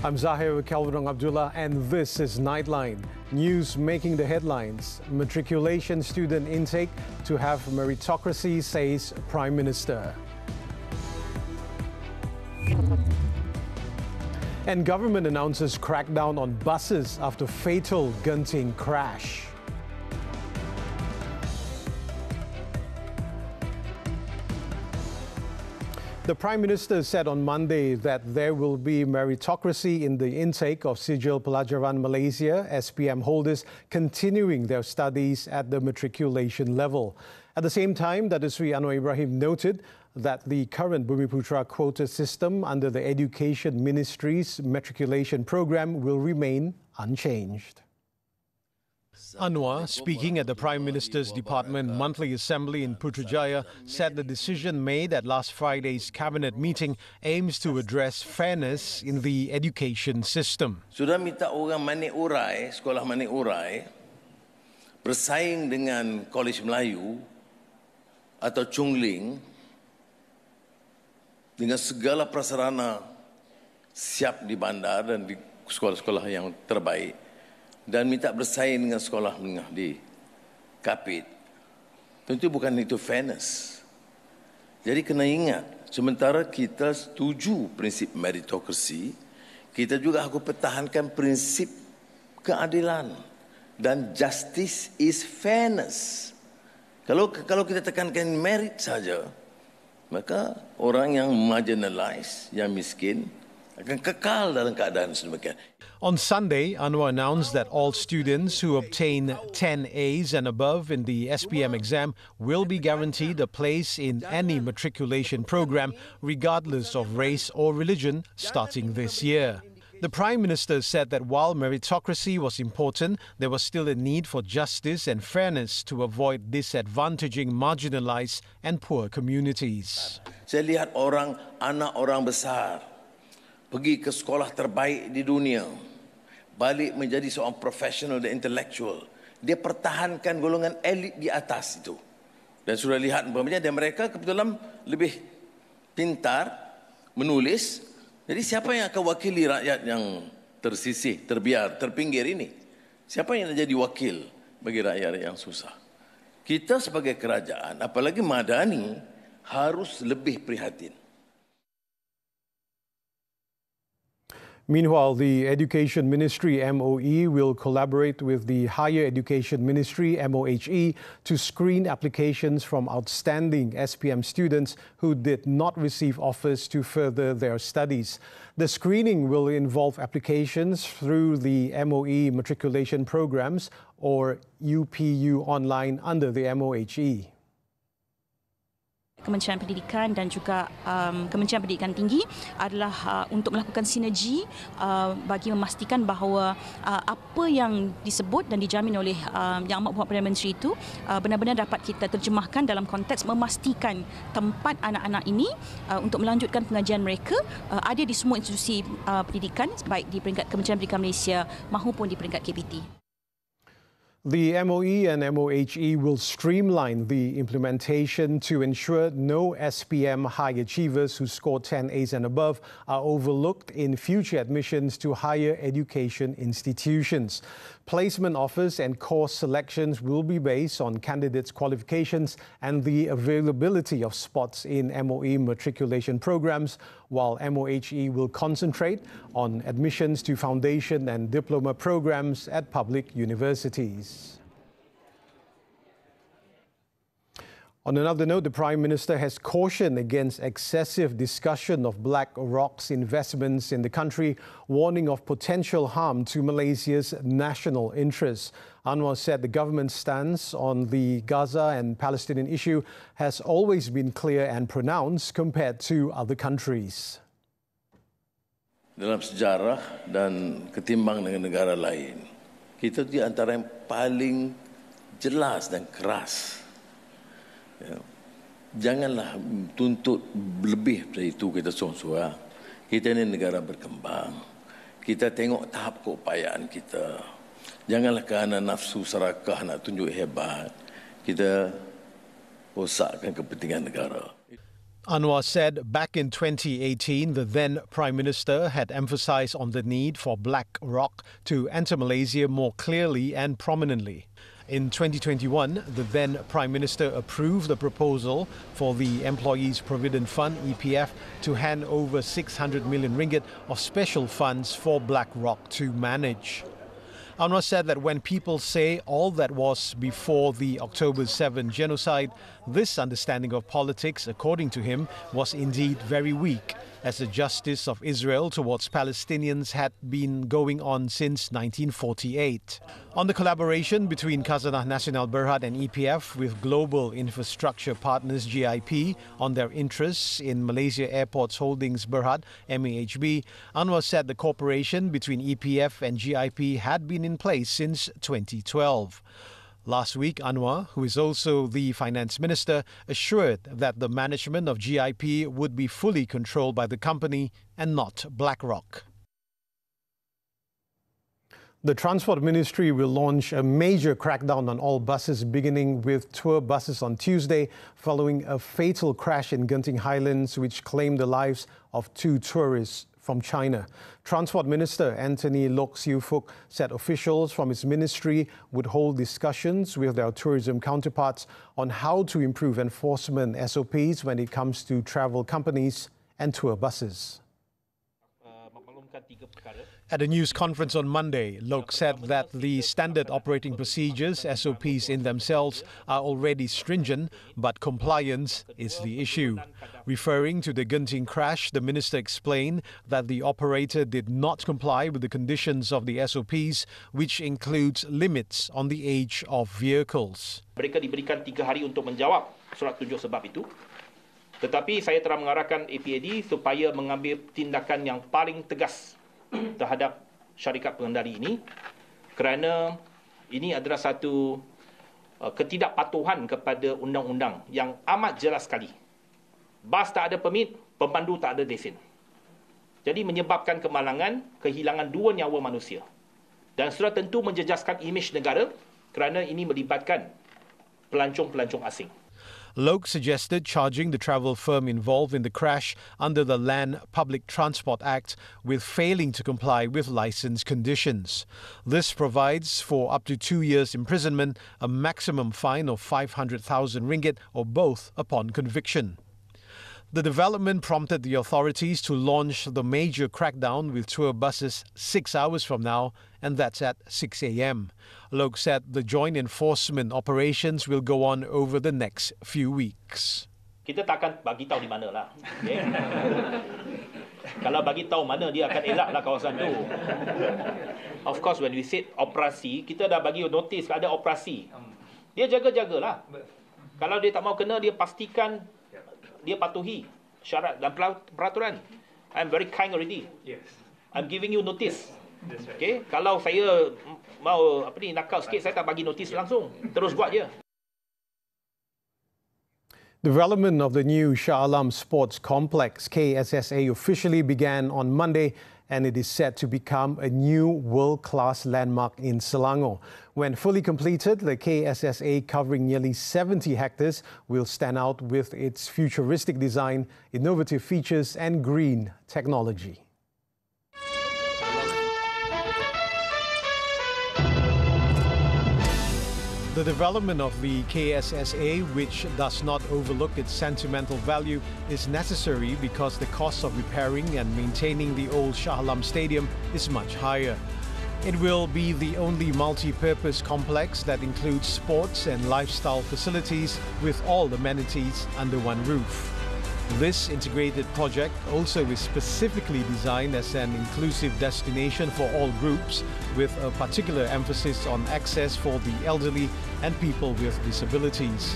I'm Zahir with Kelvin and Abdullah, and this is Nightline. News making the headlines. Matriculation student intake to have meritocracy, says Prime Minister. And government announces crackdown on buses after fatal Genting crash. The Prime Minister said on Monday that there will be meritocracy in the intake of Sijil Pelajaran Malaysia SPM holders continuing their studies at the matriculation level. At the same time, Datuk Seri Anwar Ibrahim noted that the current Bumiputra quota system under the Education Ministry's matriculation program will remain unchanged. Anwar, speaking at the Prime Minister's Department Monthly Assembly in Putrajaya, said the decision made at last Friday's Cabinet meeting aims to address fairness in the education system. Sudah minta orang manik urai, sekolah manik urai, bersaing dengan Kolej Melayu atau Chungling dengan segala prasarana siap di bandar dan di sekolah-sekolah yang terbaik, dan minta bersaing dengan sekolah menengah di Kapit. Tentu bukan itu fairness. Jadi kena ingat, sementara kita setuju prinsip meritocracy, kita juga harus pertahankan prinsip keadilan, dan justice is fairness. Kalau kita tekankan merit saja, maka orang yang marginalized, yang miskin, akan kekal dalam keadaan sedemikian. On Sunday, Anwar announced that all students who obtain 10 A's and above in the SPM exam will be guaranteed a place in any matriculation program, regardless of race or religion, starting this year. The Prime Minister said that while meritocracy was important, there was still a need for justice and fairness to avoid disadvantaging marginalized and poor communities. Saya lihat anak orang besar pergi ke sekolah terbaik di dunia, balik menjadi seorang profesional dan intellectual. Dia pertahankan golongan elit di atas itu. Dan sudah lihat umpamanya, dan mereka kebetulan lebih pintar menulis. Jadi siapa yang akan wakili rakyat yang tersisih, terbiar, terpinggir ini? Siapa yang jadi wakil bagi rakyat yang susah? Kita sebagai kerajaan, apalagi Madani, harus lebih prihatin. Meanwhile, the Education Ministry MOE will collaborate with the Higher Education Ministry MOHE to screen applications from outstanding SPM students who did not receive offers to further their studies. The screening will involve applications through the MOE matriculation programs or UPU online under the MOHE. Kementerian Pendidikan dan juga Kementerian Pendidikan Tinggi adalah untuk melakukan sinergi bagi memastikan bahawa apa yang disebut dan dijamin oleh Yang Amat Berhormat Perdana Menteri itu benar-benar dapat kita terjemahkan dalam konteks memastikan tempat anak-anak ini untuk melanjutkan pengajian mereka ada di semua institusi pendidikan, baik di peringkat Kementerian Pendidikan Malaysia maupun di peringkat KPT. The MOE and MOHE will streamline the implementation to ensure no SPM high achievers who score 10 A's and above are overlooked in future admissions to higher education institutions. Placement offers and course selections will be based on candidates' qualifications and the availability of spots in MOE matriculation programs, while MOHE will concentrate on admissions to foundation and diploma programs at public universities. On another note, the Prime Minister has cautioned against excessive discussion of BlackRock's investments in the country, warning of potential harm to Malaysia's national interests. Anwar said the government's stance on the Gaza and Palestinian issue has always been clear and pronounced compared to other countries. Dalam sejarah dan ketimbang dengan negara lain, kita di antara yang paling jelas dan keras. Ya. Janganlah tuntut lebih dari itu kita seorang-seorang. Kita ini negara berkembang. Kita tengok tahap keupayaan kita. Janganlah kerana nafsu serakah nak tunjuk hebat, kita rosakkan kepentingan negara. Anwar said back in 2018, the then Prime Minister had emphasized on the need for Black Rock to enter Malaysia more clearly and prominently. In 2021, the then Prime Minister approved the proposal for the Employees Provident Fund, EPF, to hand over 600 million ringgit of special funds for Black Rock to manage. Anwar said that when people say all that was before the October 7 genocide, this understanding of politics, according to him, was indeed very weak, as the justice of Israel towards Palestinians had been going on since 1948. On the collaboration between Khazanah Nasional Berhad and EPF with global infrastructure partners GIP on their interests in Malaysia Airports Holdings Berhad, MAHB, Anwar said the cooperation between EPF and GIP had been in place since 2012. Last week, Anwar, who is also the finance minister, assured that the management of GIP would be fully controlled by the company and not BlackRock. The Transport Ministry will launch a major crackdown on all buses, beginning with tour buses on Tuesday, following a fatal crash in Genting Highlands, which claimed the lives of 2 tourists from China. Transport Minister Anthony Loke Siu Fook said officials from his ministry would hold discussions with their tourism counterparts on how to improve enforcement SOPs when it comes to travel companies and tour buses. At a news conference on Monday, Loke said that the standard operating procedures, SOPs in themselves, are already stringent, but compliance is the issue. Referring to the Genting crash, the minister explained that the operator did not comply with the conditions of the SOPs, which includes limits on the age of vehicles. Mereka diberikan 3 hari untuk menjawab surat tunjuk sebab itu. Tetapi saya telah mengarahkan APAD supaya mengambil tindakan yang paling tegas terhadap syarikat pengendali ini, kerana ini adalah satu ketidakpatuhan kepada undang-undang yang amat jelas sekali. Bas tak ada permit, pemandu tak ada lesen. Jadi menyebabkan kemalangan, kehilangan 2 nyawa manusia. Dan sudah tentu menjejaskan imej negara kerana ini melibatkan pelancong-pelancong asing. Loke suggested charging the travel firm involved in the crash under the Land Public Transport Act with failing to comply with license conditions. This provides for up to 2 years imprisonment, a maximum fine of 500,000 ringgit or both upon conviction. The development prompted the authorities to launch the major crackdown with tour buses 6 hours from now, and that's at 6 a.m. Loke said the joint enforcement operations will go on over the next few weeks. Kita takkan bagi tahu di mana lah. Okay? Kalau bagi tahu mana, dia akan elaklah kawasan tu. Of course, when we said operasi, kita dah bagi notis ada operasi. Dia jaga-jagalah. Kalau dia tak mau kena, dia pastikan dia patuhi syarat dan peraturan. I'm very kind already. Yes. I'm giving you notice. That's right. Okay? Kalau saya mau nakal sikit, saya tak bagi notis langsung. Terus buat je. Development of the new Shah Alam Sports Complex, KSSA, officially began on Monday, and it is set to become a new world-class landmark in Selangor. When fully completed, the KSSA, covering nearly 70 hectares, will stand out with its futuristic design, innovative features and green technology. The development of the KSSA, which does not overlook its sentimental value, is necessary because the cost of repairing and maintaining the old Shah Alam Stadium is much higher. It will be the only multi-purpose complex that includes sports and lifestyle facilities with all amenities under one roof. This integrated project also is specifically designed as an inclusive destination for all groups, with a particular emphasis on access for the elderly and people with disabilities.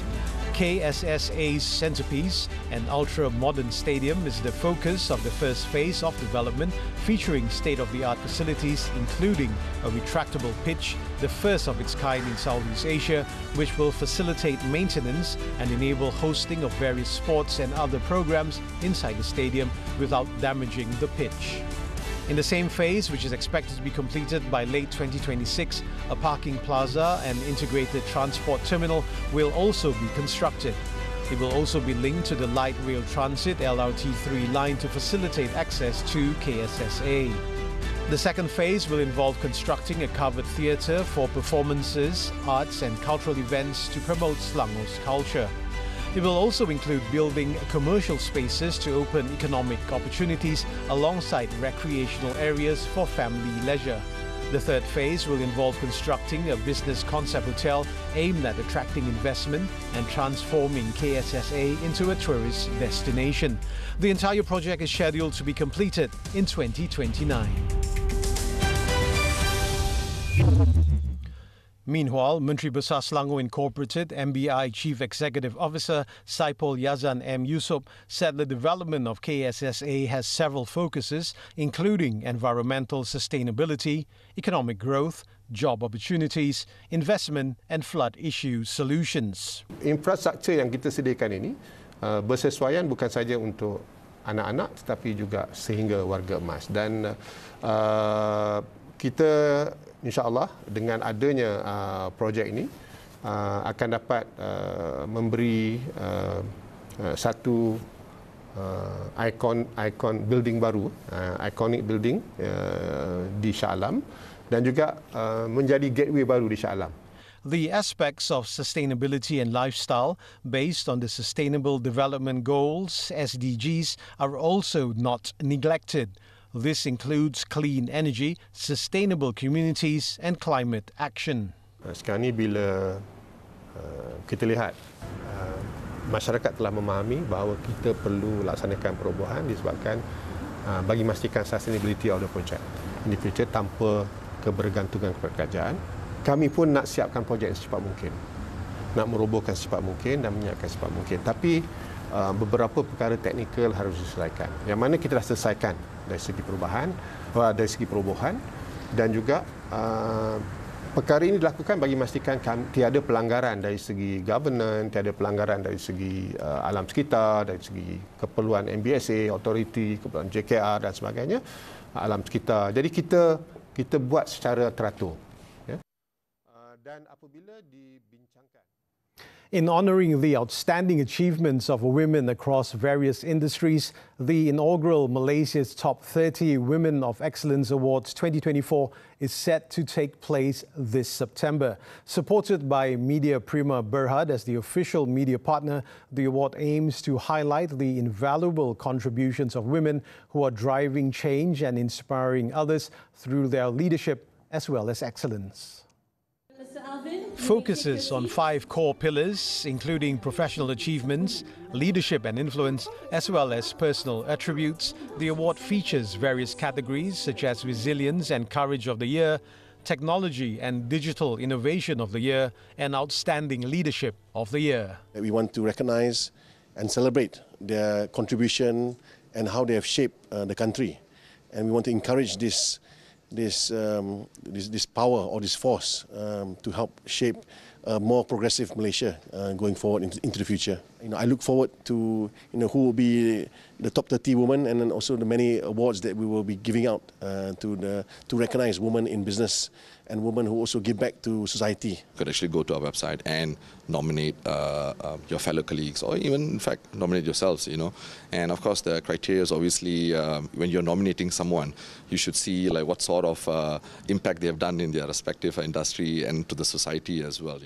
KSSA's centerpiece, an ultra-modern stadium, is the focus of the first phase of development, featuring state-of-the-art facilities including a retractable pitch, the first of its kind in Southeast Asia, which will facilitate maintenance and enable hosting of various sports and other programs inside the stadium without damaging the pitch. In the same phase, which is expected to be completed by late 2026, a parking plaza and integrated transport terminal will also be constructed. It will also be linked to the light rail transit LRT3 line to facilitate access to KSSA. The second phase will involve constructing a covered theatre for performances, arts and cultural events to promote Selangor's culture. It will also include building commercial spaces to open economic opportunities alongside recreational areas for family leisure. The third phase will involve constructing a business concept hotel aimed at attracting investment and transforming KSSA into a tourist destination. The entire project is scheduled to be completed in 2029. Meanwhile, Menteri Besar Selangor Incorporated MBI Chief Executive Officer Saipul Yazan M. Yusof said the development of KSSA has several focuses, including environmental sustainability, economic growth, job opportunities, investment and flood issue solutions. Infrastruktur yang kita sediakan ini bersesuaian bukan saja untuk anak-anak tetapi juga sehingga warga emas. Dan kita insya-Allah dengan adanya projek ini akan dapat memberi satu ikon building baru, iconic building di Shah Alam dan juga menjadi gateway baru di Shah Alam. The aspects of sustainability and lifestyle based on the Sustainable Development Goals (SDGs) are also not neglected. This includes clean energy, sustainable communities and climate action. Sekarang ni bila kita lihat masyarakat telah memahami bahawa kita perlu laksanakan perubahan disebabkan bagi memastikan sustainability of the project in the future tanpa kebergantungan kepada kerajaan. Kami pun nak siapkan projek secepat mungkin. Nak merobohkan secepat mungkin dan menyiapkan secepat mungkin. Tapi beberapa perkara teknikal harus diselesaikan. Yang mana kita dah selesaikan dari segi perubahan, dari segi perobohan dan juga perkara ini dilakukan bagi memastikan tiada pelanggaran dari segi governance, tiada pelanggaran dari segi alam sekitar, dari segi keperluan MBSA, authority, keperluan JKR dan sebagainya, alam sekitar. Jadi kita buat secara teratur. Ya. Dan apabila dibincangkan in honoring the outstanding achievements of women across various industries, the inaugural Malaysia's Top 30 Women of Excellence Awards 2024 is set to take place this September. Supported by Media Prima Berhad as the official media partner, the award aims to highlight the invaluable contributions of women who are driving change and inspiring others through their leadership as well as excellence. Focuses on 5 core pillars, including professional achievements, leadership and influence, as well as personal attributes. The award features various categories such as Resilience and Courage of the Year, Technology and Digital Innovation of the Year, and Outstanding Leadership of the Year. We want to recognize and celebrate their contribution and how they have shaped the country. And we want to encourage this power or this force to help shape a more progressive Malaysia going forward into the future. I look forward to who will be the top 30 women and then also the many awards that we will be giving out to recognize women in business and women who also give back to society. You could actually go to our website and nominate your fellow colleagues or even, in fact, nominate yourselves, And of course, the criteria is obviously when you're nominating someone, you should see like what sort of impact they have done in their respective industry and to the society as well,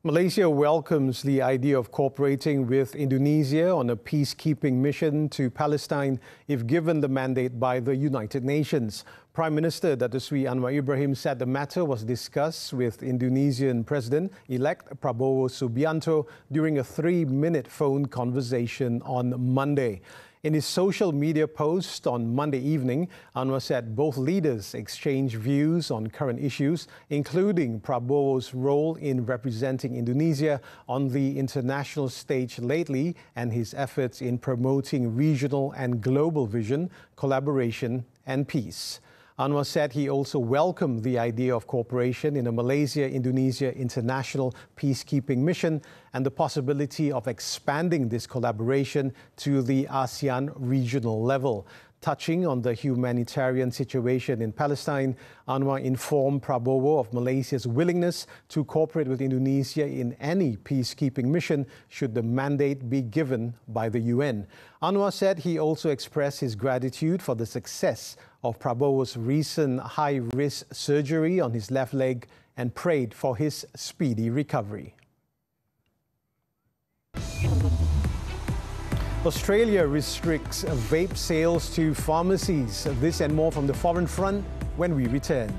Malaysia welcomes the idea of cooperating with Indonesia on a peacekeeping mission to Palestine if given the mandate by the United Nations. Prime Minister Datuk Seri Anwar Ibrahim said the matter was discussed with Indonesian President-elect Prabowo Subianto during a 3-minute phone conversation on Monday. In his social media post on Monday evening, Anwar said both leaders exchanged views on current issues, including Prabowo's role in representing Indonesia on the international stage lately and his efforts in promoting regional and global vision, collaboration and peace. Anwar said he also welcomed the idea of cooperation in a Malaysia-Indonesia international peacekeeping mission and the possibility of expanding this collaboration to the ASEAN regional level. touching on the humanitarian situation in Palestine, Anwar informed Prabowo of Malaysia's willingness to cooperate with Indonesia in any peacekeeping mission should the mandate be given by the UN. Anwar said he also expressed his gratitude for the success of Prabowo's recent high-risk surgery on his left leg and prayed for his speedy recovery. Australia restricts vape sales to pharmacies. This and more from the Foreign Front when we return.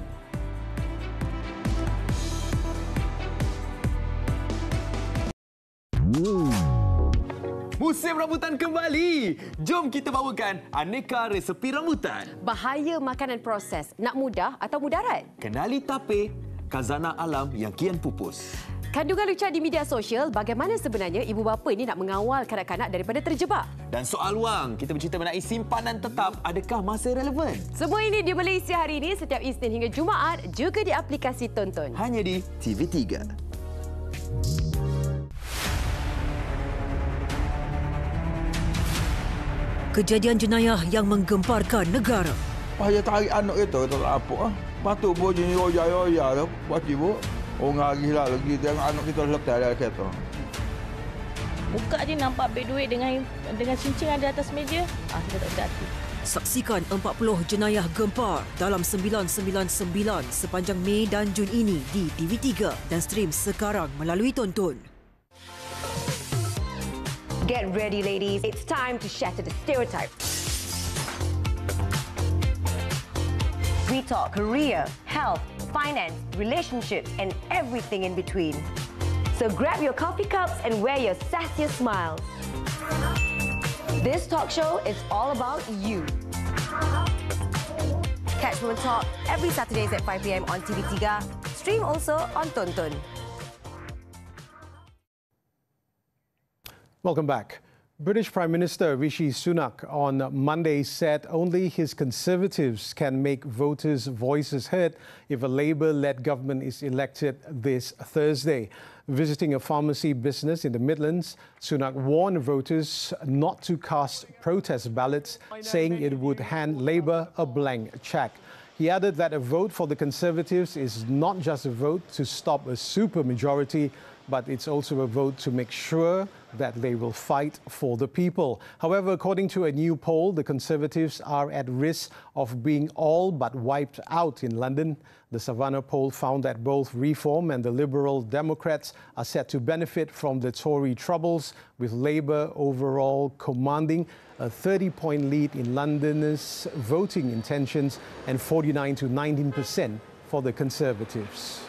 Musim rambutan kembali. Jom kita bawakan aneka resepi rambutan. Bahaya makanan proses, nak mudah atau mudarat? Kenali tape, khazanah alam yang kian pupus. Kandungan lucah di media sosial, bagaimana sebenarnya ibu bapa ini nak mengawal kanak-kanak daripada terjebak? Dan soal wang, kita bercerita mengenai simpanan tetap, adakah masih relevan? Semua ini di Malaysia hari ini setiap Isnin hingga Jumaat, juga di aplikasi Tonton. Hanya di TV3. Kejadian jenayah yang menggemparkan negara. Payah tarik anak kita tak apa. Patut pun jenis roya-roya tu. Buat ibu. Orang hari lah lagi tengok anak kita letak dalam kereta. Buka je nampak beg duit dengan cincin ada atas meja. Kita tak hati. Saksikan 40 jenayah gempar dalam 999 sepanjang Mei dan Jun ini di TV3 dan stream sekarang melalui Tonton. Get ready, ladies. It's time to shatter the stereotype. We talk career, health, finance, relationships, and everything in between. So grab your coffee cups and wear your sassiest smiles. This talk show is all about you. Catch Women Talk every Saturdays at 5 p.m. on TV3. Stream also on Tonton. Welcome back. British Prime Minister Rishi Sunak on Monday said only his Conservatives can make voters' voices heard if a Labour-led government is elected this Thursday. Visiting a pharmacy business in the Midlands, Sunak warned voters not to cast protest ballots, saying it would hand Labour a blank cheque. He added that a vote for the Conservatives is not just a vote to stop a supermajority, but it's also a vote to make sure that they will fight for the people. However, according to a new poll, the Conservatives are at risk of being all but wiped out in London. The Savannah poll found that both Reform and the Liberal Democrats are set to benefit from the Tory troubles, with Labour overall commanding a 30-point lead in Londoners' voting intentions and 49 to 19% for the Conservatives.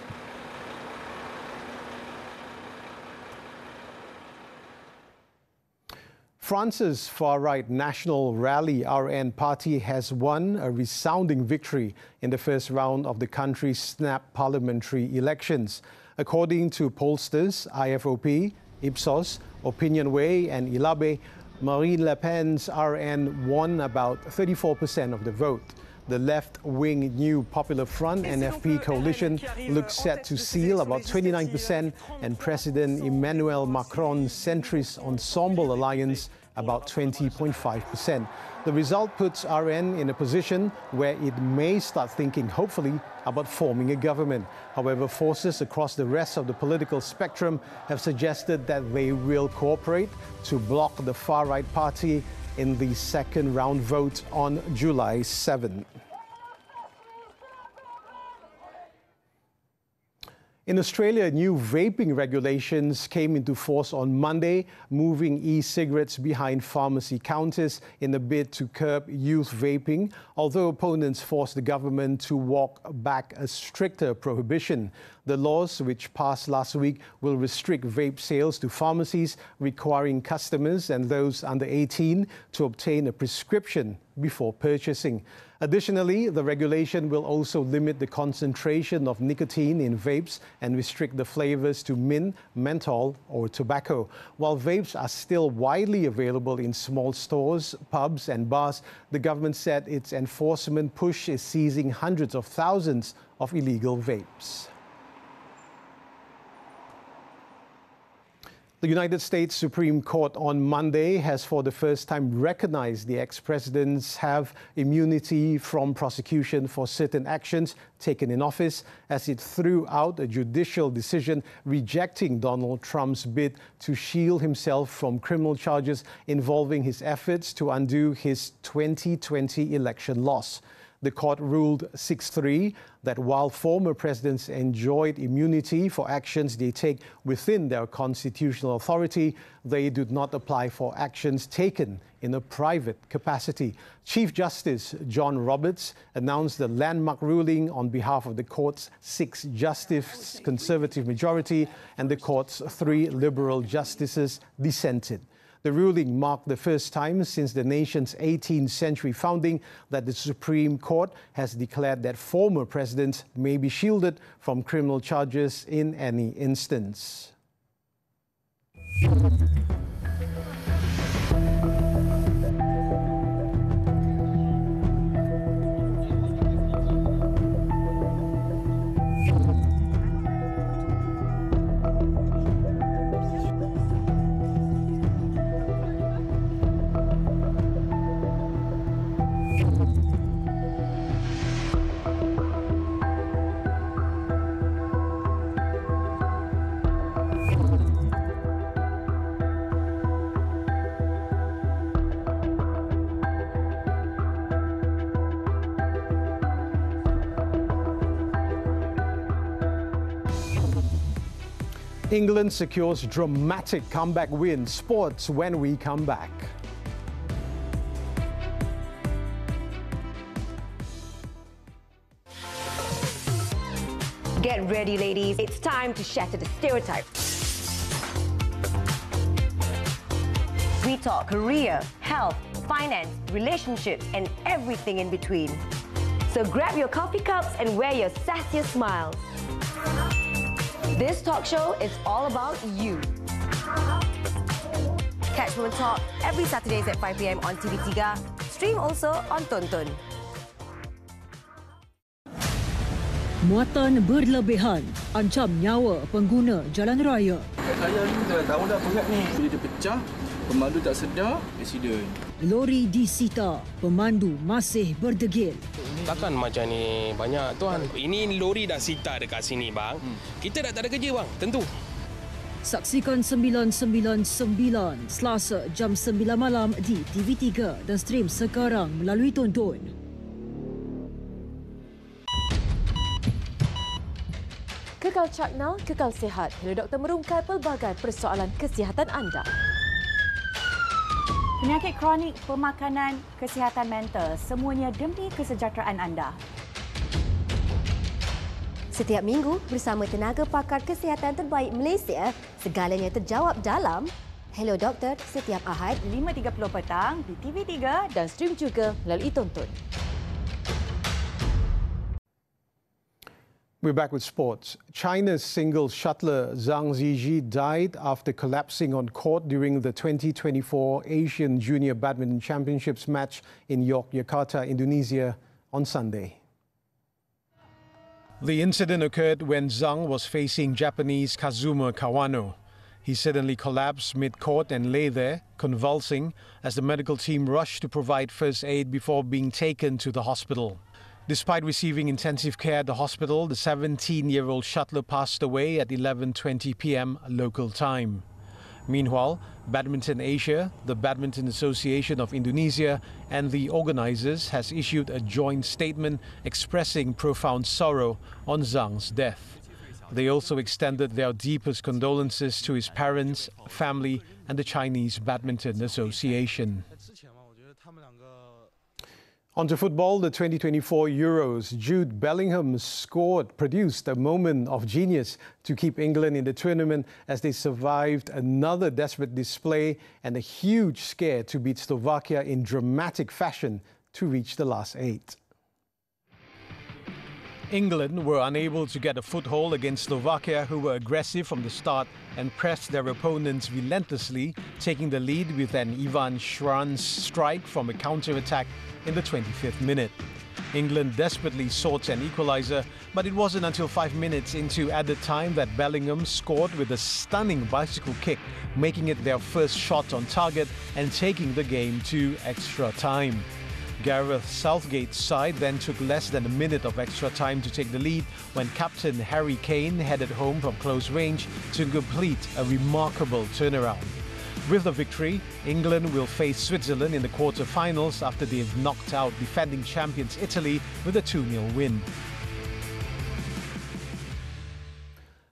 France's far-right National Rally RN party has won a resounding victory in the first round of the country's snap parliamentary elections. According to pollsters IFOP, Ipsos, Opinionway and Ilabe, Marine Le Pen's RN won about 34% of the vote. The left-wing New Popular Front NFP coalition looks set to seal about 29% and President Emmanuel Macron's centrist Ensemble alliance about 20.5%. The result puts RN in a position where it may start thinking, hopefully, about forming a government. However, forces across the rest of the political spectrum have suggested that they will cooperate to block the far-right party in the second round vote on July 7. In Australia, new vaping regulations came into force on Monday, moving e-cigarettes behind pharmacy counters in a bid to curb youth vaping, although opponents forced the government to walk back a stricter prohibition. The laws, which passed last week, will restrict vape sales to pharmacies, requiring customers and those under 18 to obtain a prescription before purchasing. Additionally, the regulation will also limit the concentration of nicotine in vapes and restrict the flavors to mint, menthol, or tobacco. While vapes are still widely available in small stores, pubs, and bars, the government said its enforcement push is seizing hundreds of thousands of illegal vapes. The United States Supreme Court on Monday has for the first time recognized the ex-presidents have immunity from prosecution for certain actions taken in office as it threw out a judicial decision rejecting Donald Trump's bid to shield himself from criminal charges involving his efforts to undo his 2020 election loss. The court ruled 6-3 that while former presidents enjoyed immunity for actions they take within their constitutional authority, they do not apply for actions taken in a private capacity. Chief Justice John Roberts announced the landmark ruling on behalf of the court's 6-justice conservative majority, and the court's 3 liberal justices dissented. The ruling marked the first time since the nation's 18th century founding that the Supreme Court has declared that former presidents may be shielded from criminal charges in any instance. England secures dramatic comeback win. Sports when we come back. Get ready, ladies. It's time to shatter the stereotypes. We talk career, health, finance, relationships, and everything in between. So grab your coffee cups and wear your sassiest smiles. This talk show is all about you. Catch Women Talk every Saturdays at 5 p.m. on TV3. Stream also on Tonton. Muatan berlebihan ancam nyawa pengguna jalan raya. Saya ni dah tahu dah pegat ni. Bila dia pecah, pemandu tak sedar, aksiden. Lori disita, pemandu masih berdegil. Takkan macam ni banyak tuan. Ini lori dah sita dekat sini bang. Kita dah tak ada kerja bang, tentu. Saksikan 999 Selasa jam 9 malam di TV3 dan stream sekarang melalui Tonton. Kekal cakna, kekal sihat. Hello Doktor merungkai pelbagai persoalan kesihatan anda. Penyakit kronik, pemakanan, kesihatan mental, semuanya demi kesejahteraan anda. Setiap minggu bersama tenaga pakar kesihatan terbaik Malaysia, segalanya terjawab dalam Hello Doktor setiap Ahad 5.30 petang di TV3 dan stream juga melalui Tonton. We're back with sports. China's singles shuttler Zhang Zhiji died after collapsing on court during the 2024 Asian Junior Badminton Championships match in Yogyakarta, Indonesia on Sunday. The incident occurred when Zhang was facing Japanese Kazuma Kawano. He suddenly collapsed mid-court and lay there, convulsing, as the medical team rushed to provide first aid before being taken to the hospital. Despite receiving intensive care at the hospital, the 17-year-old shuttler passed away at 11:20 p.m. local time. Meanwhile, Badminton Asia, the Badminton Association of Indonesia, and the organisers has issued a joint statement expressing profound sorrow on Zhang's death. They also extended their deepest condolences to his parents, family, and the Chinese Badminton Association. On to football, the 2024 Euros. Jude Bellingham produced a moment of genius to keep England in the tournament as they survived another desperate display and a huge scare to beat Slovakia in dramatic fashion to reach the last 8. England were unable to get a foothold against Slovakia, who were aggressive from the start and pressed their opponents relentlessly, taking the lead with an Ivan Schranz strike from a counter-attack in the 25th minute. England desperately sought an equaliser, but it wasn't until 5 minutes into added time that Bellingham scored with a stunning bicycle kick, making it their first shot on target and taking the game to extra time. Gareth Southgate's side then took less than a minute of extra time to take the lead when captain Harry Kane headed home from close range to complete a remarkable turnaround. With the victory, England will face Switzerland in the quarter-finals after they've knocked out defending champions Italy with a 2-0 win.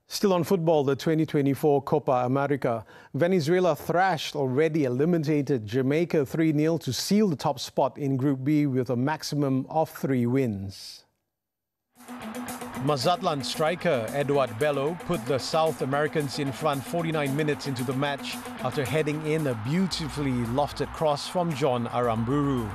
Still on football, the 2024 Copa America. Venezuela thrashed already eliminated Jamaica 3-0 to seal the top spot in Group B with a maximum of 3 wins. Mazatlan striker Eduard Bello put the South Americans in front 49 minutes into the match after heading in a beautifully lofted cross from John Aramburu.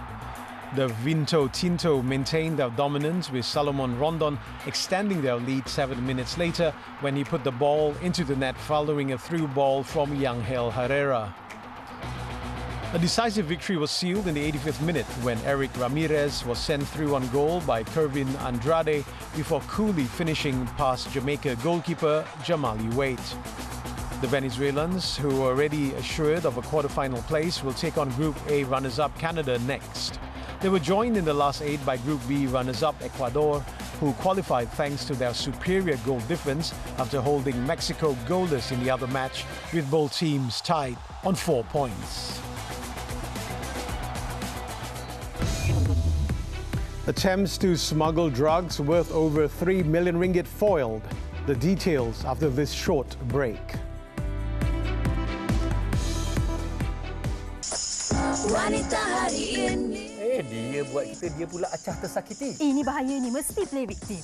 The Vinto Tinto maintained their dominance with Salomon Rondon extending their lead 7 minutes later when he put the ball into the net following a through ball from Yangel Herrera. A decisive victory was sealed in the 85th minute when Eric Ramirez was sent through on goal by Kelvin Andrade before coolly finishing past Jamaica goalkeeper Jamali Waite. The Venezuelans, who were already assured of a quarter-final place, will take on Group A runners-up Canada next. They were joined in the last 8 by Group B runners-up Ecuador, who qualified thanks to their superior goal difference after holding Mexico goalless in the other match, with both teams tied on 4 points. Attempts to smuggle drugs worth over 3 million ringgit foiled. The details after this short break. Wanita hari ini. Dia buat kita, dia pula acah tersakiti. Ini bahaya ni, mesti play victim.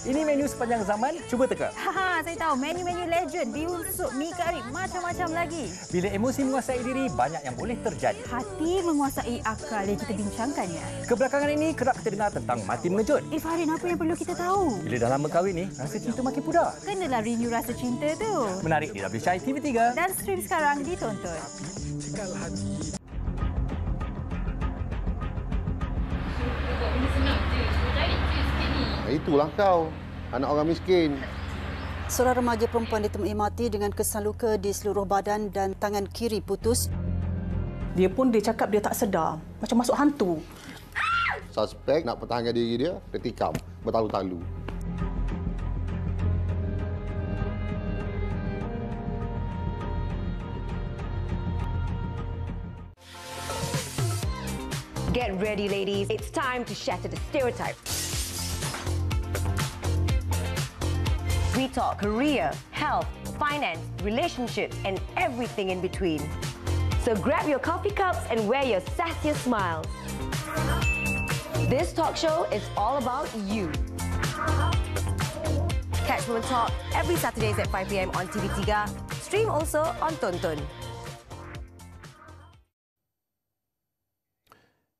Ini menu sepanjang zaman, cuba teka. Haha, saya tahu. Menu-menu legend, bihun sup, mi kari, macam-macam lagi. Bila emosi menguasai diri, banyak yang boleh terjadi. Hati menguasai akal yang kita bincangkannya. Kebelakangan ini, kerap kita dengar tentang mati mengejut. Farin, apa yang perlu kita tahu? Bila dah lama kahwin ni, rasa cinta makin pudar. Kenalah renew rasa cinta tu. Menarik di WCI TV3. Dan stream sekarang ditonton. Itulah kau, anak orang miskin. Seorang remaja perempuan ditemui mati dengan kesan luka di seluruh badan dan tangan kiri putus. Dia cakap dia tak sedar, macam masuk hantu. Suspek nak pertahankan diri dia tikam bertalu-talu. Get ready, ladies. It's time to shatter the stereotype. We talk career, health, finance, relationships, and everything in between. So grab your coffee cups and wear your sassiest smiles. This talk show is all about you. Catch Women Talk every Saturdays at 5 p.m. on TV3. Stream also on Tonton.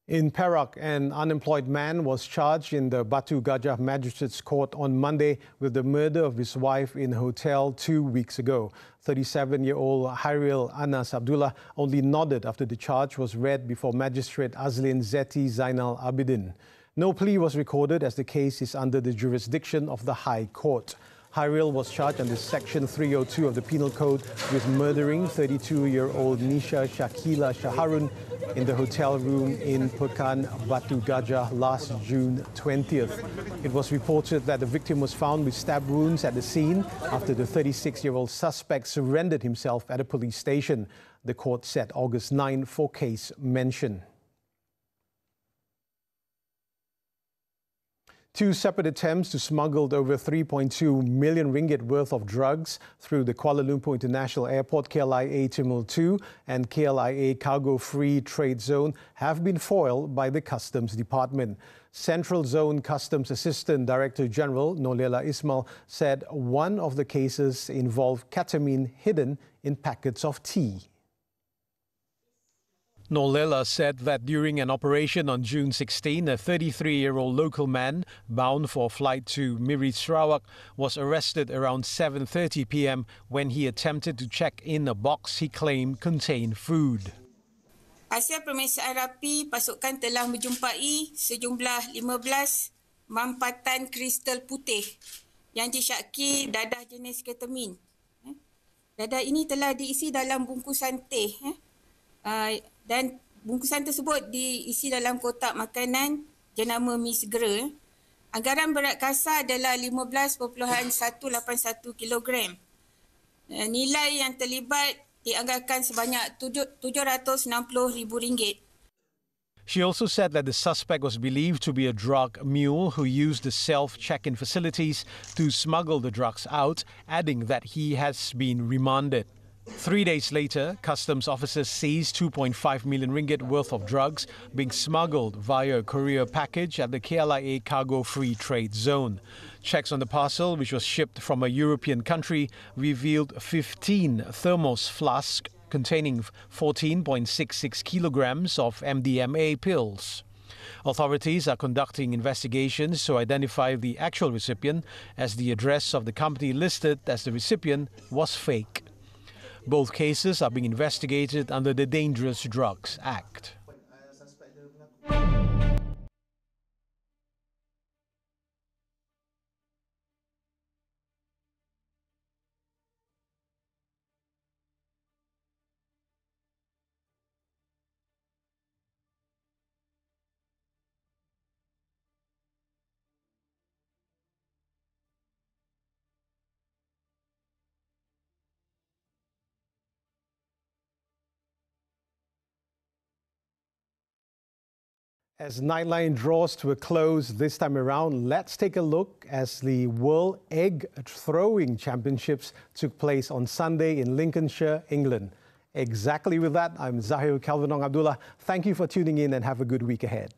In Perak, an unemployed man was charged in the Batu Gajah Magistrates Court on Monday with the murder of his wife in a hotel 2 weeks ago. 37-year-old Hairil Anas Abdullah only nodded after the charge was read before Magistrate Azlin Zeti Zainal Abidin. No plea was recorded as the case is under the jurisdiction of the High Court. Hairil was charged under Section 302 of the Penal Code with murdering 32-year-old Nisha Shakila Shaharun in the hotel room in Pekan, Batu Gajah last June 20th. It was reported that the victim was found with stab wounds at the scene after the 36-year-old suspect surrendered himself at a police station. The court set August 9 for case mention. 2 separate attempts to smuggle over 3.2 million ringgit worth of drugs through the Kuala Lumpur International Airport KLIA Terminal 2 and KLIA Cargo Free Trade Zone have been foiled by the Customs Department. Central Zone Customs Assistant Director General Nolela Ismail said one of the cases involved ketamine hidden in packets of tea. Nolela said that during an operation on June 16, a 33-year-old local man bound for a flight to Miri Sarawak was arrested around 7:30 p.m. when he attempted to check in a box he claimed contained food. Hasil pemeriksaan rapi, pasukan telah menjumpai sejumlah 15 mampatan kristal putih yang disyaki dadah jenis ketamin. Dadah ini telah diisi dalam bungkusan teh dan bungkusan tersebut diisi dalam kotak makanan jenama mi segera. Anggaran berat kasar adalah 15.181 kilogram. Nilai yang terlibat dianggarkan sebanyak RM760,000. She also said that the suspect was believed to be a drug mule who used the self-check-in facilities to smuggle the drugs out, adding that he has been remanded. 3 days later, customs officers seized 2.5 million ringgit worth of drugs being smuggled via a courier package at the KLIA Cargo Free Trade Zone. Checks on the parcel, which was shipped from a European country, revealed 15 thermos flasks containing 14.66 kilograms of MDMA pills. Authorities are conducting investigations to identify the actual recipient, as the address of the company listed as the recipient was fake. Both cases are being investigated under the Dangerous Drugs Act. As Nightline draws to a close this time around, let's take a look as the World Egg Throwing Championships took place on Sunday in Lincolnshire, England. Exactly with that, I'm Zahir, Kelvin, Abdullah. Thank you for tuning in and have a good week ahead.